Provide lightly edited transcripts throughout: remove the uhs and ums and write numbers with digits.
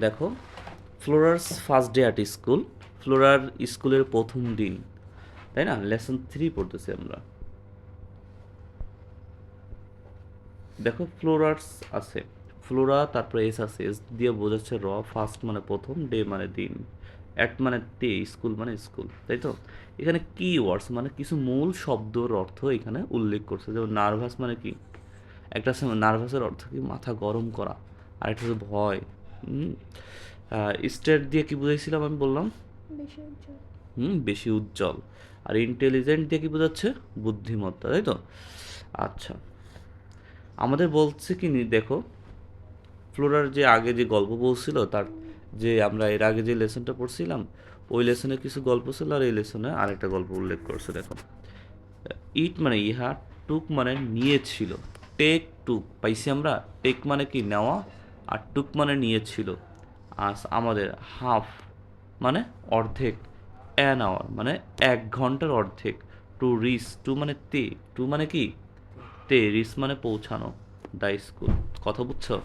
দেখো, ফ্লোরার্স first day at school, ফ্লোরার স্কুলের প্রথম দিন, তাই না? লেসন 3 পড়তেছি আমরা। দেখো ফ্লোরার্স আছে, ফ্লোরা তারপরে এস আছে, এস দিয়ে বোঝাচ্ছে র, ফার্স্ট মানে প্রথম, ডে মানে দিন, অ্যাট মানে ডে, স্কুল মানে স্কুল, তাই তো? এখানে কি ওয়ার্ডস মানে কিছু মূল শব্দর অর্থ এখানে উল্লেখ করছে। যেমন নার্ভাস মানে কি, একটা নার্ভাসের অর্থ কি মাথা গরম করা, আর একটা হচ্ছে ভয়। স্টেট দিয়ে কি বুঝাইছিলাম আমি বললাম? বেশি উজ্জ্বল। বেশি উজ্জ্বল। আর ইন্টেলিজেন্ট দিয়ে কি বোঝাচ্ছে? বুদ্ধিমত্তা, তাই তো? আচ্ছা, আমাদের বলছে কি দেখো, ফ্লোরার যে আগে যে গল্প বলছিল, তার যে আমরা এর আগে যে লেসনটা পড়ছিলাম, ওই লেসনে কিছু গল্প ছিল, আর এই লেসনে আরেকটা গল্প উল্লেখ করছে। দেখো, ইট মানে ইহা, টুক মানে নিয়েছিল, টেক টুক পাইছি আমরা। টেক মানে কি নেওয়া, আর টুক মানে নিয়েছিল। আজ আমাদের হাফ মানে অর্ধেক, অ্যান আওয়ার মানে 1 ঘন্টার অর্ধেক, টু রিচ, টু মানে তে, টু মানে কি তে, রিচ মানে পৌঁছানো, দ্য স্কুল। কথা বুঝছো?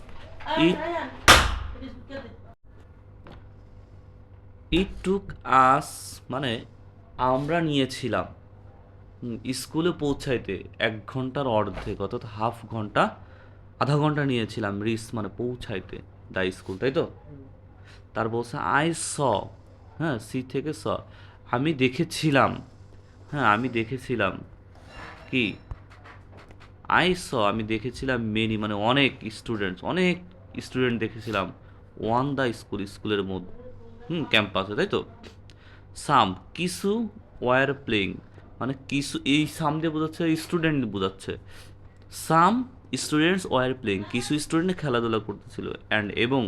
ইট ইট টুক আস মানে আমরা নিয়েছিলাম স্কুলে পৌঁছাইতে 1 ঘন্টার অর্ধেক, অর্থাৎ হাফ ঘন্টা, আধা ঘন্টা নিয়েছিলাম, রিচ মানে পৌঁছাইতে, দ্য স্কুল, তাই তো? তার বলছে আই স, হ্যাঁ, সি থেকে স, আমি দেখেছিলাম, হ্যাঁ আমি দেখেছিলাম কি, আই স আমি দেখেছিলাম, মেনি মানে অনেক, স্টুডেন্টস অনেক স্টুডেন্ট দেখেছিলাম, ওয়ান দ্য স্কুল স্কুলের মধ্যে, ক্যাম্পাসে, তাই তো? সাম কিছু, ওয়ার প্লেইং মানে কিছু, এই সাম দিয়ে বোঝাচ্ছে স্টুডেন্ট বোঝাচ্ছে। সাম স্টুডেন্টস ওয়ার প্লেইং কিছু স্টুডেন্ট খেলাধুলা করতেছিল, অ্যান্ড এবং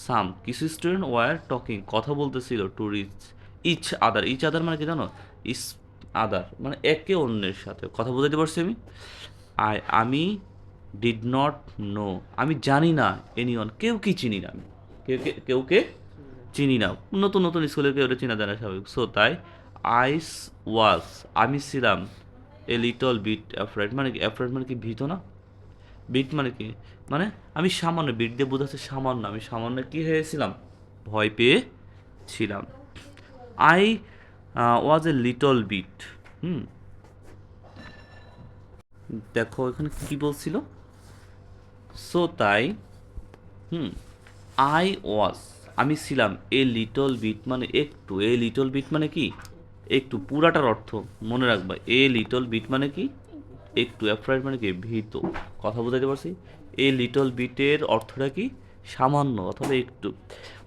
সাম কিছু স্টুডেন্ট ওয়ার টকিং কথা বলতেছিল, to reach each other, each other মানে কি জানো? ইস আদার মানে একে অন্যের সাথে, কথা বুঝাইতে পারছি আমি? আমি ডিড নট নো আমি জানি না, এনিওয়ান কেউ কি চিনি না আমি, কেউকে চিনি না, নতুন নতুন স্কুলে কেউ চিনা জানা স্বাভাবিক। সো তাই আইস ওয়াজ আমি ছিলাম, এ লিটল বিট অ্যাফ্রেড মানে কি, অ্যাফ্রেড মানে কি ভীত না, বিট মানে কি, মানে আমি সামান্য, বিট দিয়ে বোঝাচ্ছে সামান্য, আমি সামান্য কি হয়েছিলাম, ভয় পেয়েছিলাম। I was a little bit, hmm দেখো এখানে কি বলছিল, সো তাই, হুম আই ওয়াজ আমি ছিলাম, এ লিটল বিট মানে একটু, এ লিটল বিট মানে কি একটু, পুরাটার অর্থ মনে রাখবা, এ লিটল বিট মানে কি একটু, অ্যাফ্রাইড মানে কি ভীত, কথা বুঝাইতে পারছি? এ লিটল বিটের অর্থটা কি সামান্য অথবা একটু।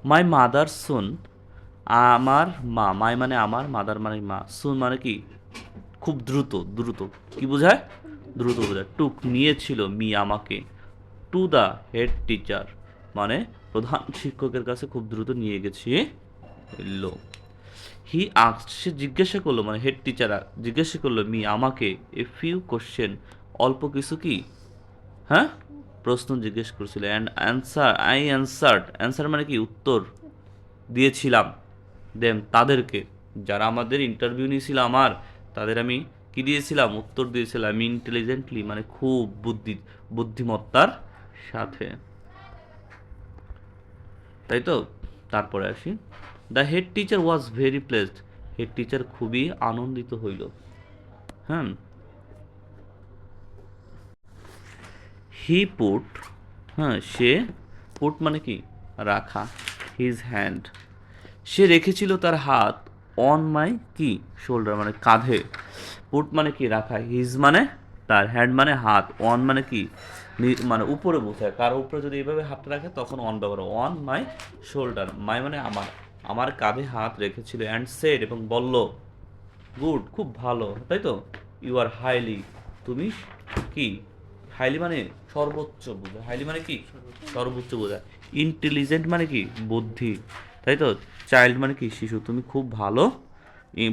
মাই মাদার সুন আমার মা, মাই মানে আমার, মাদার মানে মা, সুন মানে কি খুব দ্রুত, দ্রুত কি বোঝায়? খুব দ্রুত বোঝায়। টুক নিয়েছিল, মি আমাকে, টু দ্য হেড টিচার মানে প্রধান শিক্ষকের কাছে খুব দ্রুত নিয়ে গেছি লো। হি আস্কড সে জিজ্ঞাসা করলো, মানে হেড টিচার জিজ্ঞাসা করলো, মি আমাকে, এ ফিউ কোশ্চেন অল্প কিছু কি, হ্যাঁ প্রশ্ন জিজ্ঞেস করছিল, and answer I answered, answer মানে কি উত্তর দিয়েছিলাম, দেম তাদেরকে, যারা আমাদের ইন্টারভিউ নিয়েছিল আমার, তাদের আমি কি দিয়েছিলাম, উত্তর দিয়েছিলাম, ইন্টেলিজেন্টলি মানে খুব বুদ্ধিমত্তার সাথে, তাই তো? তারপরে আসি, the head teacher was very placed, head teacher খুবই আনন্দিত হইল, হ্যাঁ। হি পুট, হ্যাঁ সে, পুট মানে কি রাখা, হিজ হ্যান্ড সে রেখেছিল তার হাত, অন মাই কি শোল্ডার মানে কাঁধে, পুট মানে কি রাখা, হিজ মানে তার, হ্যান্ড মানে হাত, অন মানে কি মানে উপরে বোঝায়, কারো উপরে যদি এইভাবে হাতটা রাখে তখন অন ব্যবহার, অন মাই শোল্ডার, মাই মানে আমার, আমার কাঁধে হাত রেখেছিল, অ্যান্ড সেড এবং বলল, গুড খুব ভালো, তাই তো? ইউ আর হাইলি তুমি কি, হাইলি মানে সর্বোচ্চ বোঝায়, হাইলি মানে কি সর্বোচ্চ বোঝায়, ইন্টেলিজেন্ট মানে কি বুদ্ধি, তাই তো? চাইল্ড মানে কি শিশু, তুমি খুব ভালো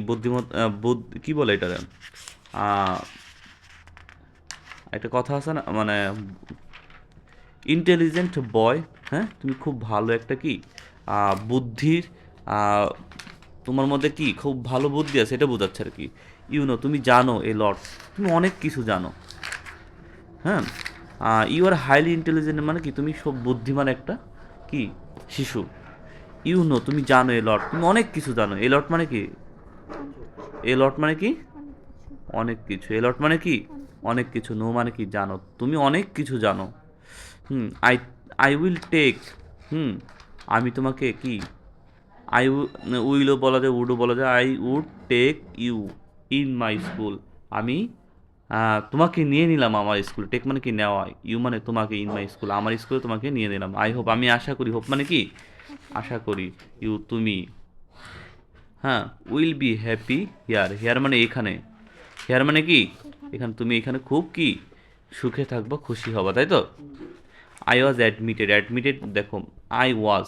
বুদ্ধিমত, কি বলে এটা, একটা কথা আছে না মানে, ইন্টেলিজেন্ট বয়, হ্যাঁ তুমি খুব ভালো একটা কি বুদ্ধির, আহ, তোমার মধ্যে কি খুব ভালো বুদ্ধি আছে এটা বোঝাচ্ছে আর কি। ইউনো তুমি জানো, এ লট তুমি অনেক কিছু জানো, হ্যাঁ, ইউ আর হাইলি ইন্টেলিজেন্ট মানে কি তুমি সব বুদ্ধিমান একটা কি শিশু। ইউ নো তুমি জানো এ লট, তুমি অনেক কিছু জানো। এ লট মানে কি? এ লট মানে কি? অনেক কিছু। এ লট মানে কি? অনেক কিছু। নো মানে কি? জানো। তুমি অনেক কিছু জানো। আই আই উইল টেক, হুম আমি তোমাকে কি, আই উইলও বলা যায়, উডও বলা যায়। I would take you in my school, আমি তোমাকে নিয়ে নিলাম আমার স্কুল। টেক মানে কি? নেওয়া। ইউ মানে তোমাকে, ইন মাই স্কুল আমার স্কুলে তোমাকে নিয়ে নিলাম। আই হোপ আমি আশা করি, হোপ মানে কি? আশা করি। ইউ তুমি, হ্যাঁ, will be happy here. Here মানে এখানে। হিয়ার মানে কি? এখানে। তুমি এখানে খুব কি সুখে থাকবো, খুশি হবা, তাই তো? I was admitted. অ্যাডমিটেড দেখো, আই ওয়াজ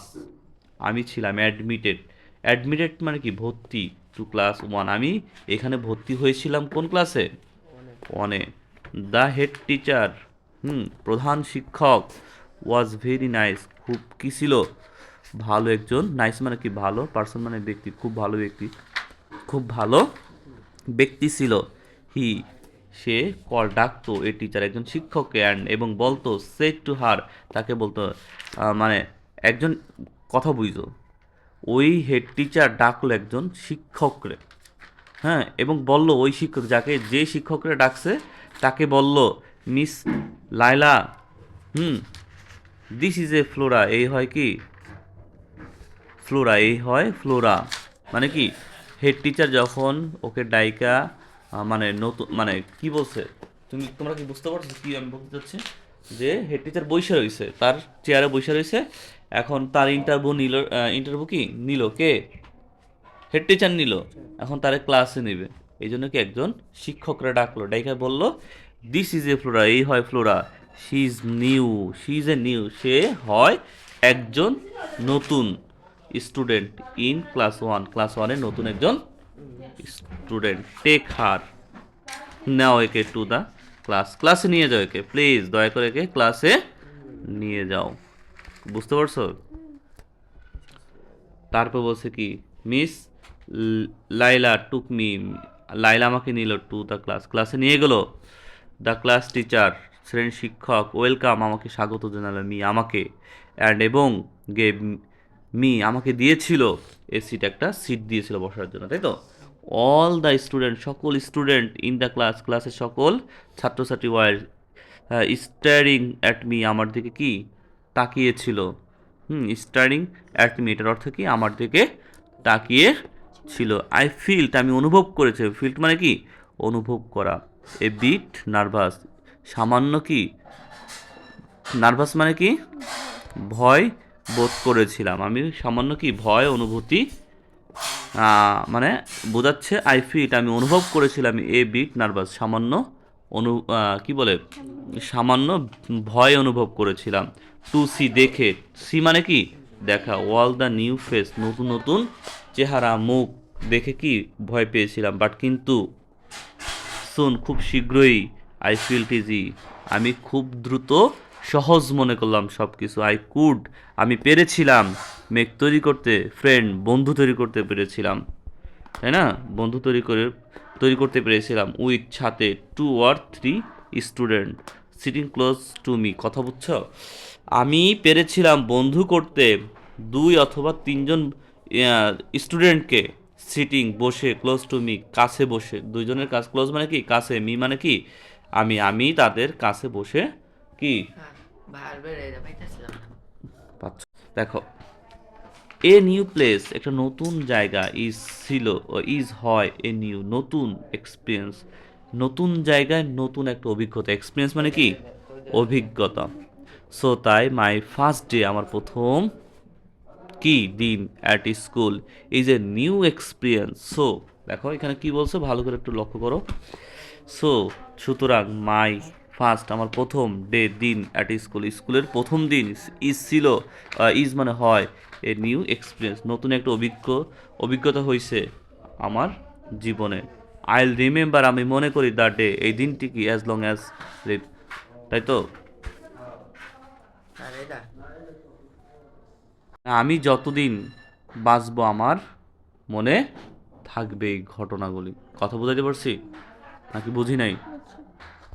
আমি ছিলাম, অ্যাডমিটেড। অ্যাডমিটেড মানে কি? ভর্তি। টু ক্লাস ওয়ান আমি এখানে ভর্তি হয়েছিলাম কোন ক্লাসে? ওয়ানে। দ্য হেড টিচার, প্রধান শিক্ষক, ওয়াজ ভেরি নাইস খুব কি ছিল? ভালো একজন। নাইস মানে কি? ভালো। পার্সন মানে ব্যক্তি, খুব ভালো ব্যক্তি, খুব ভালো ব্যক্তি ছিল। হি সে কল ডাকতো এ টিচার একজন শিক্ষককে, অ্যান্ড এবং বলতো, সেড টু হার তাকে বলতো, মানে একজন কথা বুঝতো, ওই হেড টিচার ডাকলো একজন শিক্ষকরে, হ্যাঁ, এবং বলল ওই শিক্ষক যাকে, যে শিক্ষকরে ডাকছে তাকে বলল, miss Laila, hmm this is a Flora, এই হয় কি? ফ্লোরা, এই হয় ফ্লোরা। মানে কি? হেড টিচার যখন ওকে ডাইকা, মানে নতুন, মানে কি বলছে, তোমরা কি বুঝতে পারছো কি আমি বলতে চাচ্ছি? যে হেড টিচার বইসা রয়েছে, তার চেয়ারে বইসা রয়েছে, এখন তার ইন্টারভিউ নিল। ইন্টারভিউ কি নিল? কে? হেড টিচার নিল। এখন তারে ক্লাসে নেবে, এই জন্য কি একজন শিক্ষকরা ডাকলো, ডাইকা বলল, দিস ইজ এ ফ্লোরা, এই হয় Flora. She is new, she is a new, সে হয় একজন নতুন student in class one, class ওয়ানে নতুন একজন স্টুডেন্ট। টেক হার, নাও একে টু দ্য ক্লাস, ক্লাসে নিয়ে যাও একে, প্লিজ দয়া করে একে ক্লাসে নিয়ে যাও। বুঝতে পারছো? তারপর বলছে কি, মিস লাইলা টুক মি, লাইলা আমাকে নিল টু দ্য ক্লাস, ক্লাসে নিয়ে গেল। দ্য ক্লাস টিচার শ্রেণী শিক্ষক, ওয়েলকাম আমাকে স্বাগত জানালো, মি আমাকে, অ্যান্ড এবং গেভ মি আমাকে দিয়েছিল, এ সিট একটা সিট দিয়েছিল বসার জন্য, তাই তো? অল দ্য স্টুডেন্ট সকল স্টুডেন্ট ইন দ্য ক্লাস ক্লাসের সকল ছাত্রছাত্রী ওয়ার স্টারিং অ্যাট মি আমার দিকে কি তাকিয়েছিল। স্টারিং অ্যাট মি এটার অর্থ কি? আমার দিকে তাকিয়ে ছিল। আই ফিল্ট আমি অনুভব করেছি। ফিল্ট মানে কি? অনুভব করা। এ বিট নার্ভাস সামান্য কি? নার্ভাস মানে কি? ভয় বোধ করেছিলাম আমি, সামান্য কি ভয় অনুভূতি, মানে বোঝাচ্ছে। আই ফিট আমি অনুভব করেছিলাম, এ বিট নার্ভাস সামান্য কি বলে, সামান্য ভয় অনুভব করেছিলাম। টু সি দেখে, সি মানে কি? দেখা। ওয়াল দ্য নিউ ফেস নতুন নতুন চেহারা মুখ দেখে কি ভয় পেয়েছিলাম, বাট কিন্তু, সুন খুব শীঘ্রই, আই ফিল ইজি আমি খুব দ্রুত সহজ মনে করলাম সব কিছু। আই কুড আমি পেরেছিলাম, মেক তৈরি করতে, ফ্রেন্ড বন্ধু তৈরি করতে পেরেছিলাম, তাই না? বন্ধু তৈরি করতে পেরেছিলাম, উইথ সাথে, two or three student sitting close to me, কথা বুঝছো? আমি পেরেছিলাম বন্ধু করতে দুই অথবা তিনজন স্টুডেন্টকে, সিটিং বসে, ক্লোজ টু মি কাছে বসে, দুইজনের কাছে, ক্লোজ মানে কি? কাছে, মি মানে কি? আমি তাদের কাছে বসে কি পাচ্ছ? দেখো, এ নিউ প্লেস একটা নতুন জায়গা, ইজ ছিল, ইজ হয়, এ নিউ নতুন এক্সপিরিয়েন্স, নতুন জায়গায় নতুন একটা অভিজ্ঞতা। এক্সপিরিয়েন্স মানে কি? অভিজ্ঞতা। সো তাই মাই ফার্স্ট ডে আমার প্রথম কি দিন at school is a new experience. So দেখো এখানে কি বলছো, ভালো করে একটু লক্ষ্য করো। সো সুতরাং, মাই ফার্স্ট আমার প্রথম ডে দিন অ্যাট স্কুল স্কুলের প্রথম দিন, ইজ ছিল, ইজ মানে হয়, এ নিউ এক্সপিরিয়েন্স নতুন একটা অভিজ্ঞতা হয়েছে আমার জীবনে। আইল রিমেম্বার আমি মনে করি দ্য ডে এই দিনটি কি, অ্যাজ লং অ্যাজ লিভ, তাই তো? আমি যতদিন বাঁচবো আমার মনে থাকবে এই ঘটনাগুলি। কথা বুঝাইতে পারছি নাকি বুঝি নাই?